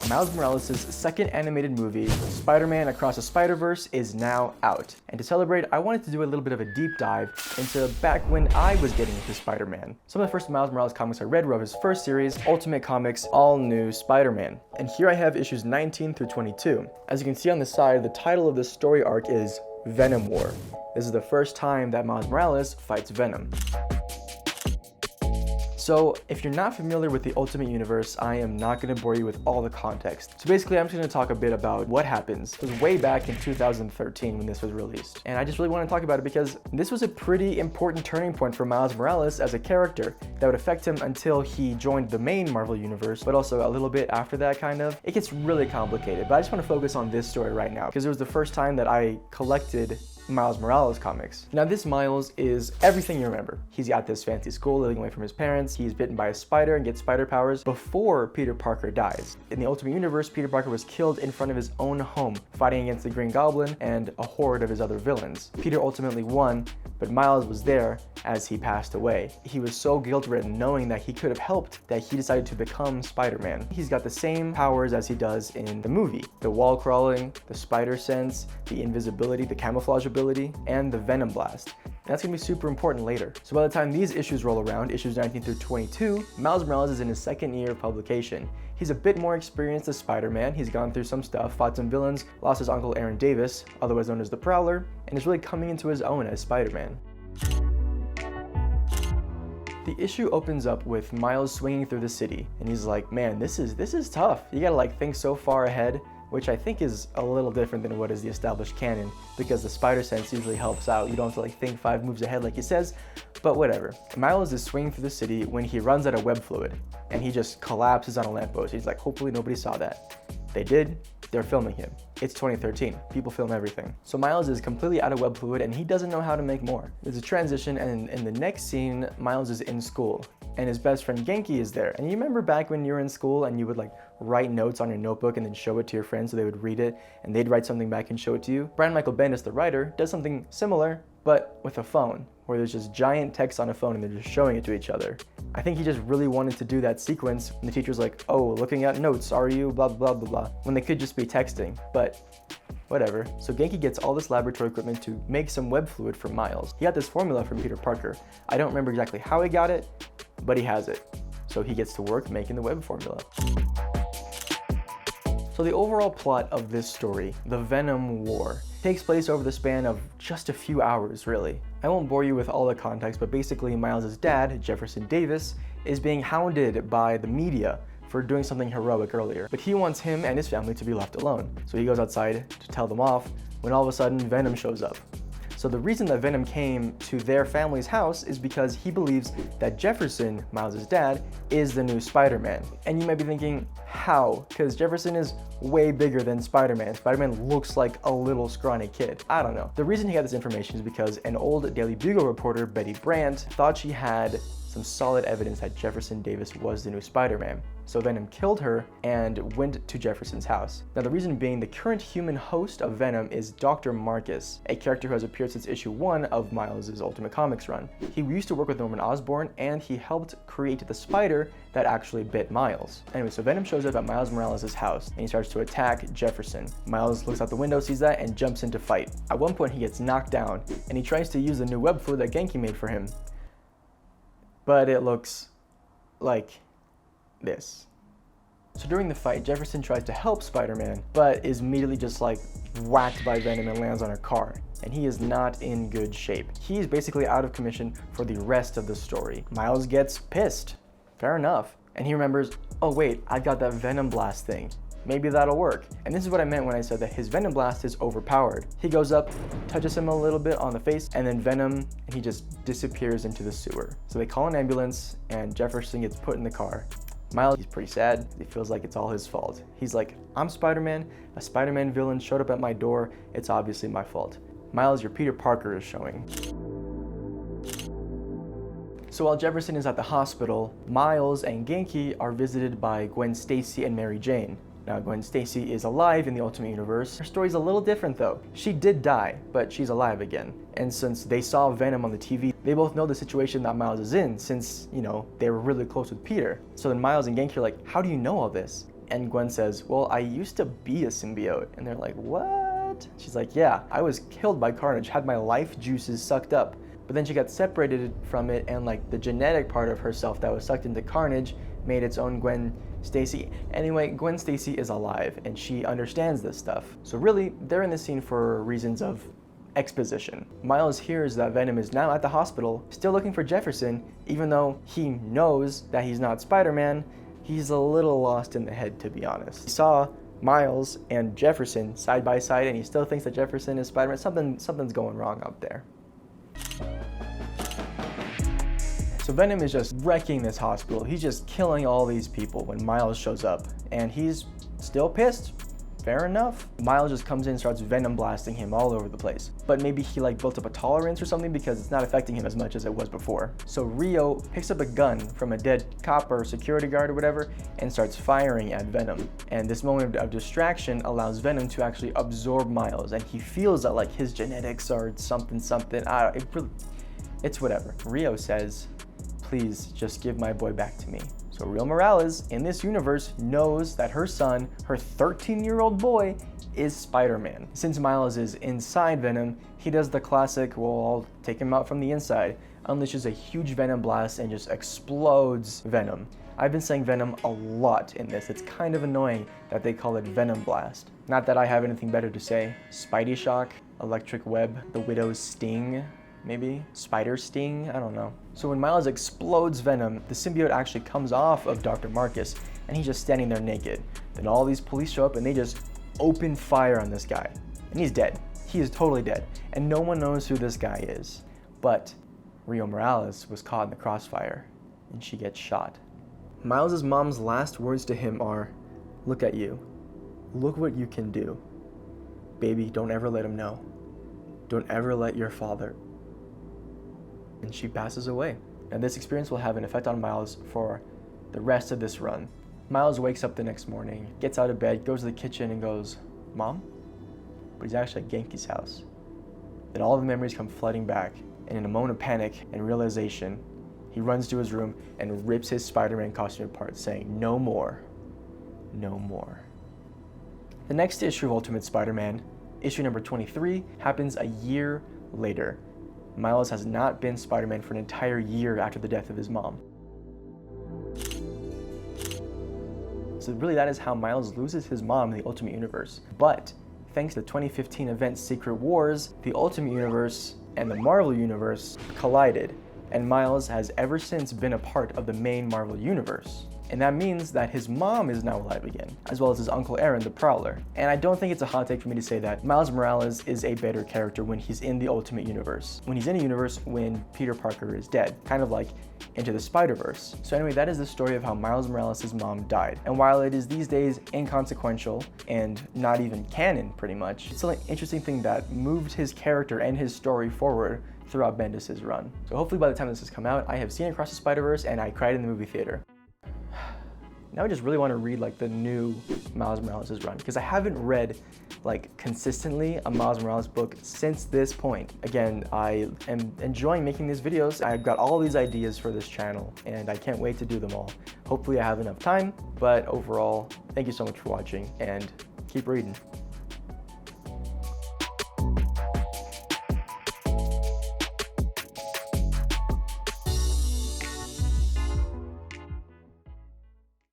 Miles Morales' second animated movie, Spider-Man Across the Spider-Verse, is now out. And to celebrate, I wanted to do a little bit of a deep dive into back when I was getting into Spider-Man. Some of the first Miles Morales comics I read were of his first series, Ultimate Comics All New Spider-Man. And here I have issues 19 through 22. As you can see on the side, the title of this story arc is VENOM WAR. This is the first time that Miles Morales fights Venom. So if you're not familiar with the Ultimate Universe, I am not going to bore you with all the context. So basically, I'm just going to talk a bit about what happens. It was way back in 2013 when this was released. And I just really want to talk about it because this was a pretty important turning point for Miles Morales as a character that would affect him until he joined the main Marvel Universe, but also a little bit after that, kind of. It gets really complicated, but I just want to focus on this story right now because it was the first time that I collected Miles Morales comics. Now this Miles is everything you remember. He's got this fancy school, living away from his parents. He's bitten by a spider and gets spider powers before Peter Parker dies. In the Ultimate Universe, Peter Parker was killed in front of his own home, fighting against the Green Goblin and a horde of his other villains. Peter ultimately won, but Miles was there as he passed away. He was so guilt-ridden knowing that he could have helped that he decided to become Spider-Man. He's got the same powers as he does in the movie. The wall crawling, the spider sense, the invisibility, the camouflage ability, and the Venom Blast. And that's gonna be super important later. So by the time these issues roll around, issues 19 through 22, Miles Morales is in his second year of publication. He's a bit more experienced as Spider-Man. He's gone through some stuff, fought some villains, lost his uncle Aaron Davis, otherwise known as the Prowler, and is really coming into his own as Spider-Man. The issue opens up with Miles swinging through the city, and he's like, man, this is tough. You gotta like think so far ahead, which I think is a little different than what is the established canon, because the spider sense usually helps out. You don't have to like think 5 moves ahead like he says, but whatever. Miles is swinging through the city when he runs out of web fluid, and he just collapses on a lamppost. He's like, hopefully nobody saw that. They did. They're filming him. It's 2013. People film everything. So Miles is completely out of web fluid and he doesn't know how to make more. There's a transition, and in the next scene, Miles is in school and his best friend Genki is there. And you remember back when you were in school and you would like write notes on your notebook and then show it to your friends so they would read it and they'd write something back and show it to you? Brian Michael Bendis, the writer, does something similar, but with a phone, where there's just giant text on a phone and they're just showing it to each other. I think he just really wanted to do that sequence and the teacher's like, oh, looking at notes, are you, blah, blah, blah, blah, when they could just be texting, but whatever. So Genki gets all this laboratory equipment to make some web fluid for Miles. He got this formula from Peter Parker. I don't remember exactly how he got it, but he has it. So he gets to work making the web formula. So the overall plot of this story, the Venom War, takes place over the span of just a few hours, really. I won't bore you with all the context, but basically Miles' dad, Jefferson Davis, is being hounded by the media for doing something heroic earlier. But he wants him and his family to be left alone. So he goes outside to tell them off when all of a sudden Venom shows up. So the reason that Venom came to their family's house is because he believes that Jefferson, Miles' dad, is the new Spider-Man. And you might be thinking, how? Because Jefferson is way bigger than Spider-Man. Spider-Man looks like a little scrawny kid. I don't know. The reason he got this information is because an old Daily Bugle reporter, Betty Brandt, thought she had some solid evidence that Jefferson Davis was the new Spider-Man. So Venom killed her and went to Jefferson's house. Now the reason being, the current human host of Venom is Dr. Marcus, a character who has appeared since issue 1 of Miles' Ultimate Comics run. He used to work with Norman Osborn and he helped create the spider that actually bit Miles. Anyway, so Venom shows up at Miles Morales' house and he starts to attack Jefferson. Miles looks out the window, sees that, and jumps in to fight. At one point he gets knocked down and he tries to use the new web fluid that Genki made for him. But it looks like this. So during the fight, Jefferson tries to help Spider-Man, but is immediately just like whacked by Venom and lands on a car. And he is not in good shape. He is basically out of commission for the rest of the story. Miles gets pissed. Fair enough. And he remembers, oh wait, I got that Venom Blast thing. Maybe that'll work. And this is what I meant when I said that his Venom Blast is overpowered. He goes up, touches him a little bit on the face, and then Venom, he just disappears into the sewer. So they call an ambulance, and Jefferson gets put in the car. Miles, he's pretty sad. He feels like it's all his fault. He's like, I'm Spider-Man. A Spider-Man villain showed up at my door. It's obviously my fault. Miles, your Peter Parker is showing. So while Jefferson is at the hospital, Miles and Genki are visited by Gwen Stacy and Mary Jane. Now, Gwen Stacy is alive in the Ultimate Universe. Her story's a little different though. She did die, but she's alive again. And since they saw Venom on the TV, they both know the situation that Miles is in since, you know, they were really close with Peter. So then Miles and Genki are like, how do you know all this? And Gwen says, well, I used to be a symbiote. And they're like, what? She's like, yeah, I was killed by Carnage, had my life juices sucked up. But then she got separated from it, and like the genetic part of herself that was sucked into Carnage made its own Gwen Stacy. Anyway, Gwen Stacy is alive and she understands this stuff. So really, they're in this scene for reasons of exposition. Miles hears that Venom is now at the hospital, still looking for Jefferson, even though he knows that he's not Spider-Man. He's a little lost in the head, to be honest. He saw Miles and Jefferson side by side and he still thinks that Jefferson is Spider-Man. Something's going wrong out there. So Venom is just wrecking this hospital. He's just killing all these people when Miles shows up. And he's still pissed. Fair enough. Miles just comes in and starts Venom blasting him all over the place. But maybe he like built up a tolerance or something because it's not affecting him as much as it was before. So Rio picks up a gun from a dead cop or security guard or whatever and starts firing at Venom. And this moment of distraction allows Venom to actually absorb Miles. And he feels that like his genetics are something. It's whatever. Rio says, please just give my boy back to me. So Rio Morales, in this universe, knows that her son, her 13-year-old boy, is Spider-Man. Since Miles is inside Venom, he does the classic, well, I'll take him out from the inside, unleashes a huge Venom blast and just explodes Venom. I've been saying Venom a lot in this. It's kind of annoying that they call it Venom Blast. Not that I have anything better to say. Spidey Shock, Electric Web, the Widow's Sting, maybe? Spider Sting? I don't know. So when Miles explodes Venom, the symbiote actually comes off of Dr. Marcus and he's just standing there naked. Then all these police show up and they just open fire on this guy. And he's dead. He is totally dead. And no one knows who this guy is. But Rio Morales was caught in the crossfire and she gets shot. Miles' mom's last words to him are, look at you. Look what you can do. Baby, don't ever let him know. Don't ever let your father. And she passes away. And this experience will have an effect on Miles for the rest of this run. Miles wakes up the next morning, gets out of bed, goes to the kitchen and goes, Mom? But he's actually at Genki's house. Then all the memories come flooding back, and in a moment of panic and realization, he runs to his room and rips his Spider-Man costume apart, saying, no more, no more. The next issue of Ultimate Spider-Man, issue number 23, happens a year later. Miles has not been Spider-Man for an entire year after the death of his mom. So really that is how Miles loses his mom in the Ultimate Universe. But thanks to the 2015 event Secret Wars, the Ultimate Universe and the Marvel Universe collided, and Miles has ever since been a part of the main Marvel Universe. And that means that his mom is now alive again, as well as his Uncle Aaron, the Prowler. And I don't think it's a hot take for me to say that Miles Morales is a better character when he's in the Ultimate Universe. When he's in a universe when Peter Parker is dead, kind of like Into the Spider-Verse. So anyway, that is the story of how Miles Morales' mom died. And while it is these days inconsequential and not even canon pretty much, it's still an interesting thing that moved his character and his story forward throughout Bendis' run. So hopefully by the time this has come out, I have seen Across the Spider-Verse and I cried in the movie theater. Now I just really want to read like the new Miles Morales' run because I haven't read like consistently a Miles Morales book since this point. Again, I am enjoying making these videos. I've got all these ideas for this channel and I can't wait to do them all. Hopefully I have enough time, but overall, thank you so much for watching and keep reading.